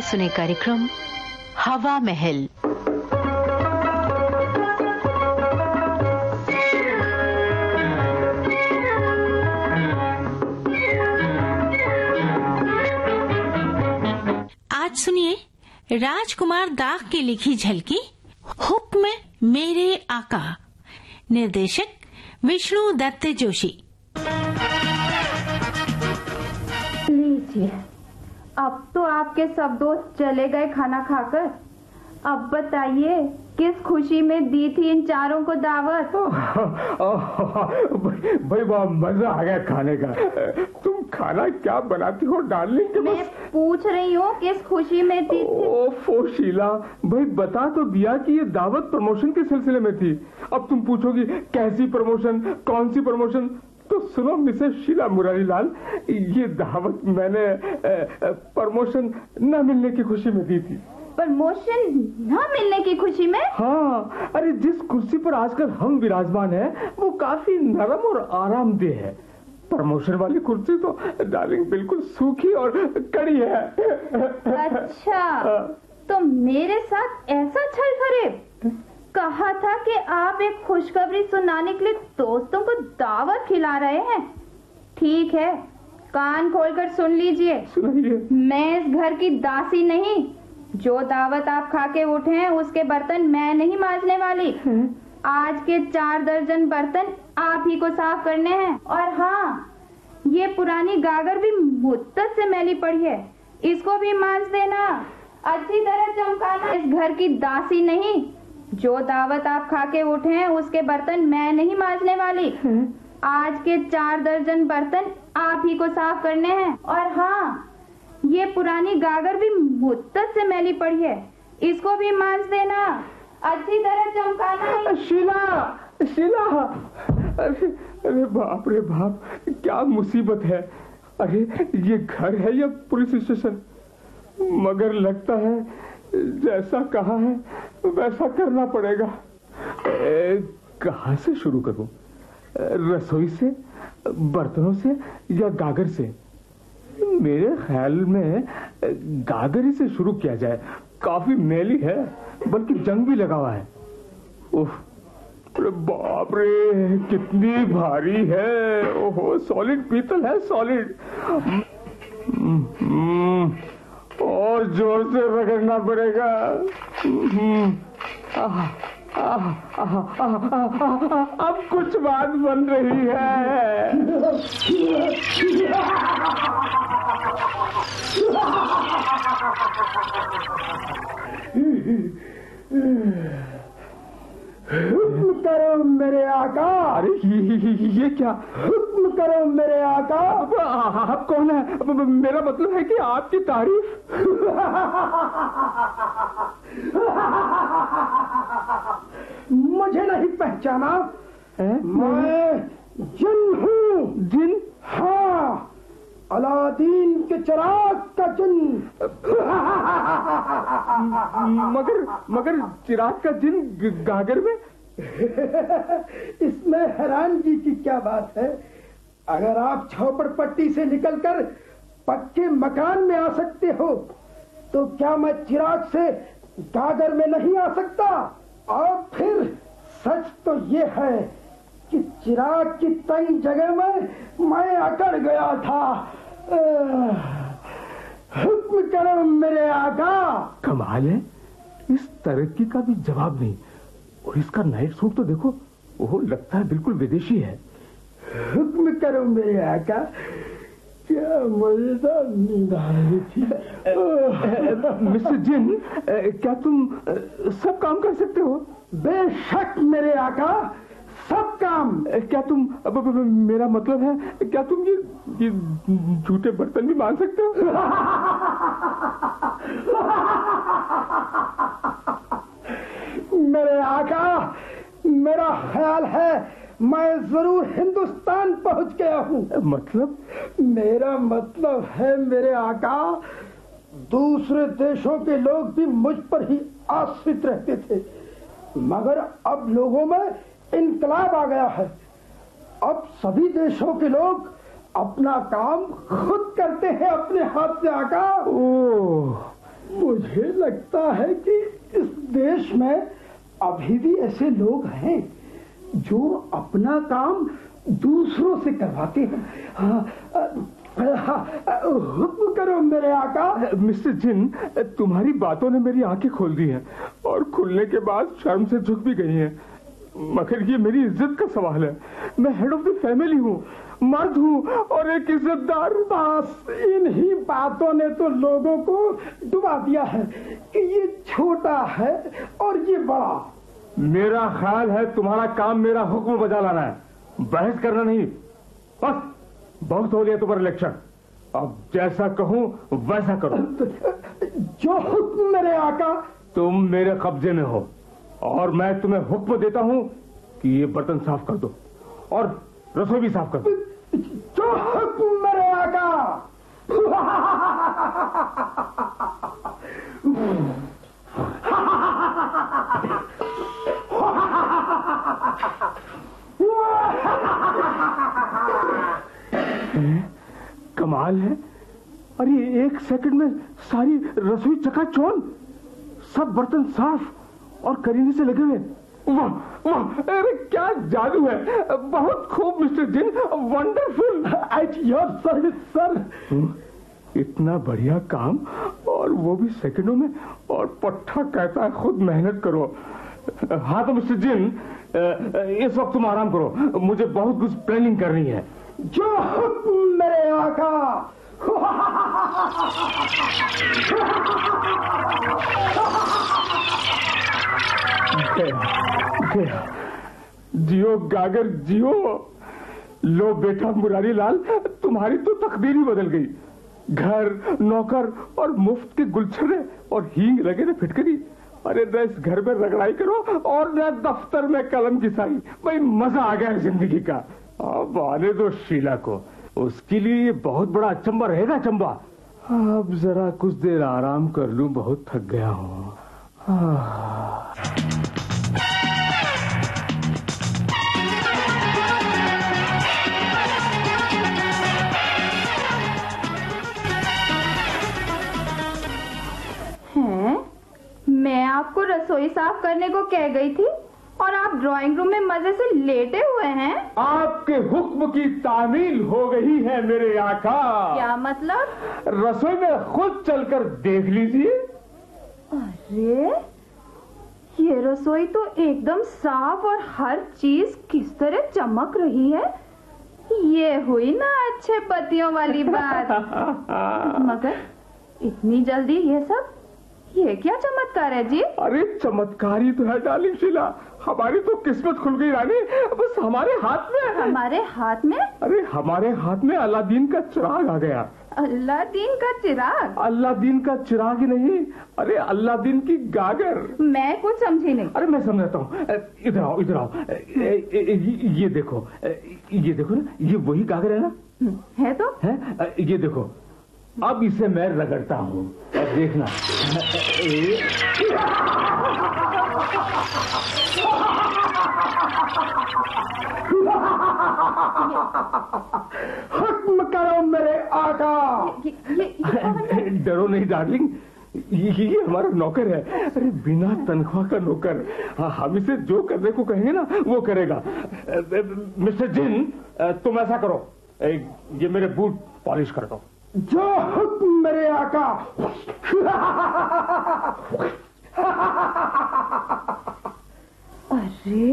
सुने कार्यक्रम हवा महल। आज सुनिए राजकुमार दाग की लिखी झलकी हुक्म मेरे आका, निर्देशक विष्णु दत्त जोशी। लीजिए, अब तो आपके सब दोस्त चले गए खाना खाकर। अब बताइए किस खुशी में दी थी इन चारों को दावत? भाई वाह, मजा आ गया खाने का। तुम खाना क्या बनाती हो डार्लिंग? मैं पूछ रही हूँ किस खुशी में दी थी? ओफो शीला, भाई बता तो दिया कि ये दावत प्रमोशन के सिलसिले में थी। अब तुम पूछोगी कैसी प्रमोशन, कौन सी प्रमोशन? तो सुनो मिसेस शीला मुरारीलाल, ये दावत मैंने प्रमोशन न मिलने की खुशी में दी थी। प्रमोशन न मिलने की खुशी में? हाँ, अरे जिस कुर्सी पर आजकल हम विराजमान हैं, वो काफी नरम और आरामदेह है। प्रमोशन वाली कुर्सी तो डार्लिंग बिल्कुल सूखी और कड़ी है। अच्छा, तो मेरे साथ ऐसा छल फरेब? कहा था कि आप एक खुशखबरी सुनाने के लिए दोस्तों को दावत खिला रहे हैं। ठीक है, कान खोलकर सुन लीजिए। सुनिए। मैं इस घर की दासी नहीं। जो दावत आप खा के उठे हैं उसके बर्तन मैं नहीं मांजने वाली। आज के 4 दर्जन बर्तन आप ही को साफ करने हैं। और हाँ, ये पुरानी गागर भी मुद्दत से मैली पड़ी है, इसको भी मांज देना, अच्छी तरह चमकाना। इस घर की दासी नहीं। जो दावत आप खा के उठे हैं उसके बर्तन मैं नहीं मांजने वाली। आज के 4 दर्जन बर्तन आप ही को साफ करने हैं। और हाँ, ये पुरानी गागर भी मुद्दत से मैली पड़ी है, इसको भी मांज देना, अच्छी तरह चमकाना। शीला, शीला, अरे बाप रे बाप, क्या मुसीबत है। अरे ये घर है या पुलिस स्टेशन? मगर लगता है जैसा कहा है वैसा करना पड़ेगा। कहाँ से शुरू करूं? रसोई से, बर्तनों से या गागर से? मेरे ख्याल में गागर ही से शुरू किया जाए। काफी मैली है, बल्कि जंग भी लगा हुआ है। उफ, बाप रे, कितनी भारी है। ओहो, सॉलिड पीतल है, सॉलिड। और जोर से रगड़ना पड़ेगा। अब कुछ बात बन रही है। हुक्म करो मेरे आका। अरे ये क्या? हुक्म करो मेरे आका। आप कौन है? मेरा मतलब है कि आपकी तारीफ। मुझे नहीं पहचाना? मैं जिन हूँ। जिन? हाँ, अलादीन के चिराग का जिन। मगर चिराग का जिन गागर में? इसमें हैरानगी की क्या बात है? अगर आप झोपड़पट्टी से निकलकर पक्के मकान में आ सकते हो, तो क्या मैं चिराग से गागर में नहीं आ सकता? और फिर सच तो ये है कि चिराग की तंग जगह में मैं अकड़ गया था। हुक्म करो मेरे आका। कमाल है, इस तरक्की का भी जवाब नहीं। और इसका नाइट सूट तो देखो, वो लगता है बिल्कुल विदेशी है। हुक्म करो मेरे आका। क्या मजेदार नींद आ रही थी। मिस्टर जिन, क्या तुम सब काम कर सकते हो? बेशक मेरे आका, सब काम। क्या तुम, मेरा मतलब है, क्या तुम ये झूठे बर्तन भी मान सकते हो? मेरे आका, मेरा ख्याल है मैं जरूर हिंदुस्तान पहुंच गया हूँ। मतलब? मेरा मतलब है मेरे आका, दूसरे देशों के लोग भी मुझ पर ही आश्रित रहते थे, मगर अब लोगों में इनकलाब आ गया है। अब सभी देशों के लोग अपना काम खुद करते हैं अपने हाथ से आका। ओह, मुझे लगता है कि इस देश में अभी भी ऐसे लोग हैं जो अपना काम दूसरों से करवाते हैं। हुक्म करो मेरे आका। मिस्टर जिन, तुम्हारी बातों ने मेरी आंखें खोल दी हैं और खुलने के बाद शर्म से झुक भी गई हैं। मगर ये मेरी इज्जत का सवाल है। मैं हेड ऑफ द फैमिली हूँ, मर्द हूँ और एक इज्जतदार। बस इन्हीं बातों ने तो लोगों को डुबा दिया है कि ये छोटा है और ये बड़ा। मेरा ख्याल है तुम्हारा काम मेरा हुक्म बजा लाना है, बहस करना नहीं। बस बहुत हो गया तुम्हारा लेक्चर। अब जैसा कहूँ वैसा करो। जो हुक्म मेरे आका। तुम मेरे कब्जे में हो और मैं तुम्हें हुक्म देता हूँ कि ये बर्तन साफ कर दो और रसोई भी साफ कर दो। जो हुक्म मेरे आका। कमाल है। अरे एक सेकंड में सारी रसोई चकाचौंध, सब बर्तन साफ और करीने से लगे हुए। वाह वाह, अरे क्या जादू है। बहुत खूब मिस्टर जिन, wonderful. At your service sir. इतना बढ़िया काम और वो भी सेकंडों में। और पट्टा कहता है खुद मेहनत करो। हाँ तो मिस्टर जिन, इस वक्त तुम आराम करो, मुझे बहुत कुछ प्लानिंग करनी है। जो हुक्म मेरे आका। जियो गागर जियो। लो बेटा मुरारी लाल, तुम्हारी तो तकदीर ही बदल गई। घर, नौकर और मुफ्त के गुलछर्रे और हींग लगे न फिटकरी। अरे न इस घर में रगड़ाई करो और न दफ्तर में कलम घिसाई। भाई मजा आ गया जिंदगी का। अब आने दो शीला को, उसके लिए ये बहुत बड़ा अचंबा रहेगा। चंबा, अब जरा कुछ देर आराम कर लूं, बहुत थक गया हूँ। मैं आपको रसोई साफ करने को कह गई थी और आप ड्राइंग रूम में मजे से लेटे हुए हैं। आपके हुक्म की तामील हो गई है मेरे आका। क्या मतलब? रसोई में खुद चलकर देख लीजिए। अरे ये रसोई तो एकदम साफ और हर चीज किस तरह चमक रही है। ये हुई ना अच्छे पतियों वाली बात। मगर इतनी जल्दी ये क्या चमत्कार है जी? अरे चमत्कार ही तो है डार्लिंग शीला। हमारी तो किस्मत खुल गई रानी। बस हमारे हाथ में। हमारे हाथ में? अरे हमारे हाथ में अलादीन का चिराग आ गया। अलादीन का चिराग? अलादीन का चिराग ही नहीं, अरे अलादीन की गागर। मैं कुछ समझी नहीं। अरे मैं समझाता हूँ। इधर आओ इधर आओ। ये देखो ना, ये वही गागर है ना? है तो है। ये देखो, अब इसे मैं रगड़ता हूँ और देखना। हुक्म करो मेरे आका। डरो नहीं डार्लिंग, ये हमारा नौकर है। अरे बिना तनख्वाह का नौकर। हाँ, हम इसे जो करने को कहेंगे ना वो करेगा। मिस्टर जिन, तुम ऐसा करो, ये मेरे बूट पॉलिश कर दो। जो हुक्म मेरे आका। अरे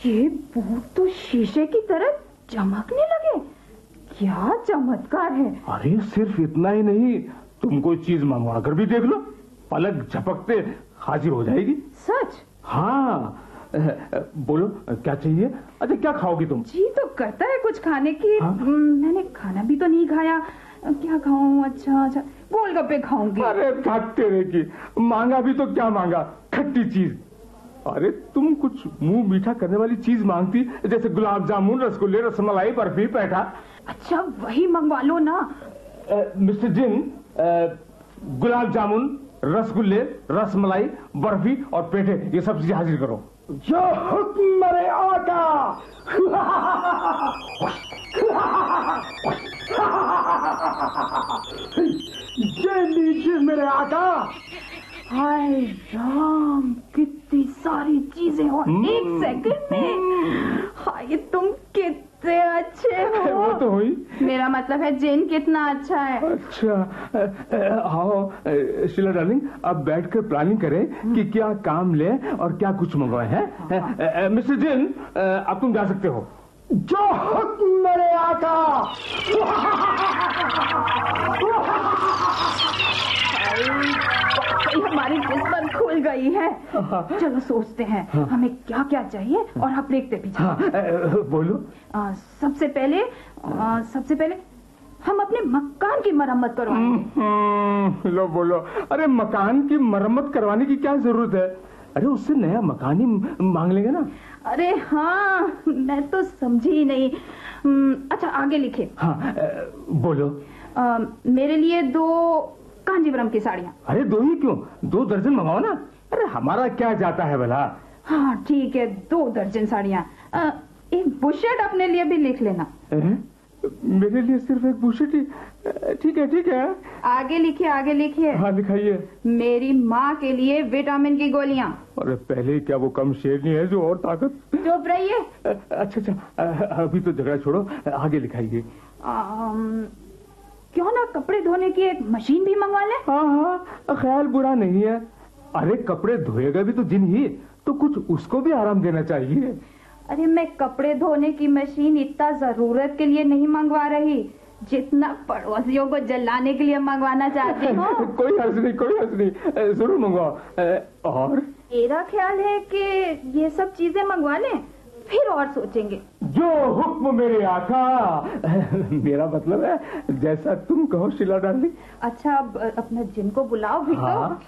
ये बूट तो शीशे की तरह चमकने लगे। क्या चमत्कार है। अरे सिर्फ इतना ही नहीं, तुम कोई चीज मंगवा कर भी देख लो, पलक झपकते हाजिर हो जाएगी। सच? हाँ। बोलो क्या चाहिए? अच्छा क्या खाओगी तुम? जी तो करता है कुछ खाने की। हाँ? मैंने खाना भी तो नहीं खाया। क्या खाऊं? अच्छा गोलगप्पे खाऊंगी। अरे तेरे की मांगा भी तो क्या मांगा, खट्टी चीज। अरे तुम कुछ मुंह मीठा करने वाली चीज मांगती, जैसे गुलाब जामुन, रसगुल्ले, रसमलाई, बर्फी, पेठा। अच्छा वही मंगवा लो ना। मिस्टर जिन, गुलाब जामुन, रसगुल्ले, रसमलाई, बर्फी और पेठे, ये सब चीजें हाजिर करो। जो हुक्म मेरे आका। ये लीजिए मेरे आका। हाय राम, कितनी सारी चीजें हो एक सेकंड में। हाय तुम कितने अच्छे हो। वो तो हुई। मेरा मतलब है जिन कितना अच्छा है। अच्छा, आओ शीला डार्लिंग, अब बैठकर प्लानिंग करें कि क्या काम ले और क्या कुछ मंगवाए हैं। मिस्टर जिन, अब तुम जा सकते हो। जो हुक्म मेरे आका। हमारी किस्मत खुल गई है। चलो सोचते हैं हमें क्या क्या चाहिए और आप देखते भी जाओ। बोलो। सबसे पहले हम अपने मकान की मरम्मत करवाएंगे। लो बोलो। अरे मकान की मरम्मत करवाने की क्या जरूरत है? अरे उससे नया मकान ही मांग लेंगे ना। अरे हाँ, मैं तो समझी ही नहीं। अच्छा आगे लिखे। हाँ, बोलो। मेरे लिए 2 कांजीवरम की साड़ियाँ। अरे 2 ही क्यों, 2 दर्जन मंगाओ ना। अरे हमारा क्या जाता है भला। हाँ ठीक है, 2 दर्जन साड़ियाँ। एक बुशर्ट अपने लिए भी लिख लेना। मेरे लिए सिर्फ एक बुशर्ट ही? ठीक है। आगे लिखिए। हाँ लिखाइए। मेरी माँ के लिए विटामिन की गोलियाँ। अरे पहले क्या वो कम शेरनी है जो और ताकत। चुप रहिए। अच्छा, अभी तो झगड़ा छोड़ो, आगे लिखाइए। क्यों ना कपड़े धोने की एक मशीन भी मंगवा ले। हाँ, ख्याल बुरा नहीं है। अरे कपड़े धोएगा भी तो जिन ही, तो कुछ उसको भी आराम देना चाहिए। अरे मैं कपड़े धोने की मशीन इतना जरूरत के लिए नहीं मंगवा रही जितना पड़ोसियों को जलाने के लिए मंगवाना चाहती हूँ। कोई हर्ज नहीं, जरूर मंगवाओ। और मेरा ख्याल है कि ये सब चीजें मंगवा लें, फिर और सोचेंगे। जो हुक्म मेरे आका। मेरा मतलब है जैसा तुम कहो शीला डार्लिंग। अच्छा, अब अपना जिन को बुलाओ भी। हाँ।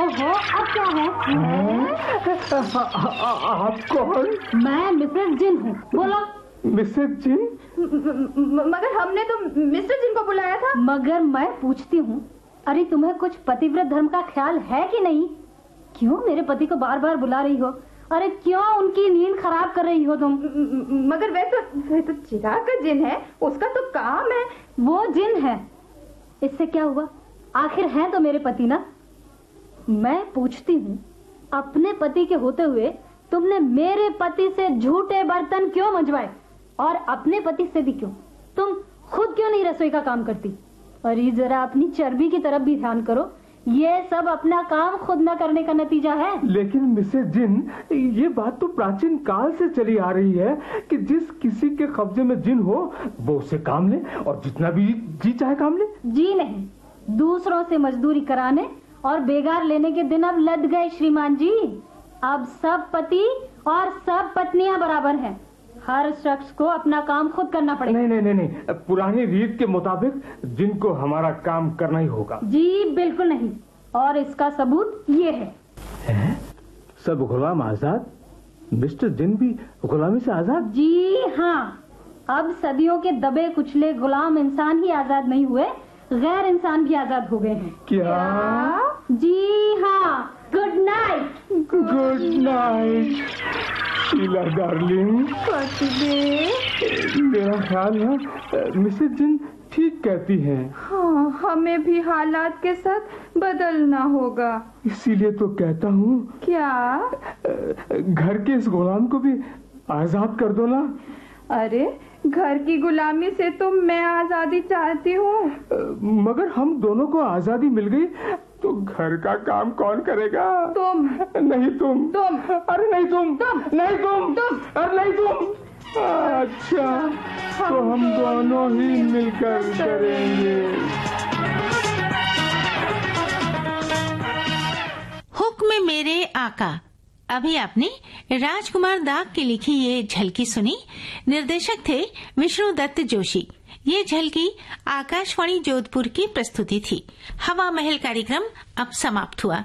ओहो, अब क्या है? आप कौन? मैं मिसेस जिन हूँ। बोलो। मिसेस जिन? मगर हमने तो मिस्टर जिन को बुलाया था। मगर मैं पूछती हूँ, अरे तुम्हें कुछ पतिव्रत धर्म का ख्याल है कि नहीं? क्यों मेरे पति को बार बार बुला रही हो? अरे क्यों उनकी नींद खराब कर रही हो तुम? मगर वह तो चिराग का जिन है, उसका तो काम है। वो जिन है, इससे क्या हुआ? आखिर है तो मेरे पति ना। मैं पूछती हूँ, अपने पति के होते हुए तुमने मेरे पति से झूठे बर्तन क्यों मंजवाए? और अपने पति से भी क्यों? तुम खुद क्यों नहीं रसोई का काम करती? अरे जरा अपनी चर्बी की तरफ भी ध्यान करो। ये सब अपना काम खुद न करने का नतीजा है। लेकिन मिसेस जिन, ये बात तो प्राचीन काल से चली आ रही है कि जिस किसी के कब्जे में जिन हो वो उसे काम ले और जितना भी जी चाहे काम ले। जी नहीं, दूसरों से मजदूरी कराने और बेगार लेने के दिन अब लद गए श्रीमान जी। अब सब पति और सब पत्नियां बराबर हैं। हर शख्स को अपना काम खुद करना पड़ेगा। नहीं, पुरानी रीत के मुताबिक जिनको हमारा काम करना ही होगा। जी बिल्कुल नहीं, और इसका सबूत ये है। सब गुलाम आजाद? मिस्टर जिन भी गुलामी से आजाद? जी हाँ, अब सदियों के दबे कुचले गुलाम इंसान ही आजाद नहीं हुए, गैर इंसान भी आजाद हो गए हैं। क्या? जी हाँ। Good night. Good night Sheela darling. मेरा ख्याल है मिसेस जिन ठीक कहती हैं। हाँ, हमें भी हालात के साथ बदलना होगा। इसीलिए तो कहता हूँ। क्या? घर के इस गुलाम को भी आजाद कर दो ना। अरे घर की गुलामी से तो मैं आजादी चाहती हूँ। मगर हम दोनों को आजादी मिल गई तो घर का काम कौन करेगा? तुम। नहीं तुम। अरे नहीं तुम। नहीं तुम। अरे नहीं तुम। अच्छा, तो हम दोनों ही मिलकर करेंगे। हुक्म मेरे आका। अभी आपने राजकुमार दाग की लिखी ये झलकी सुनी। निर्देशक थे विष्णु दत्त जोशी। ये झलकी आकाशवाणी जोधपुर की प्रस्तुति थी। हवा महल कार्यक्रम अब समाप्त हुआ।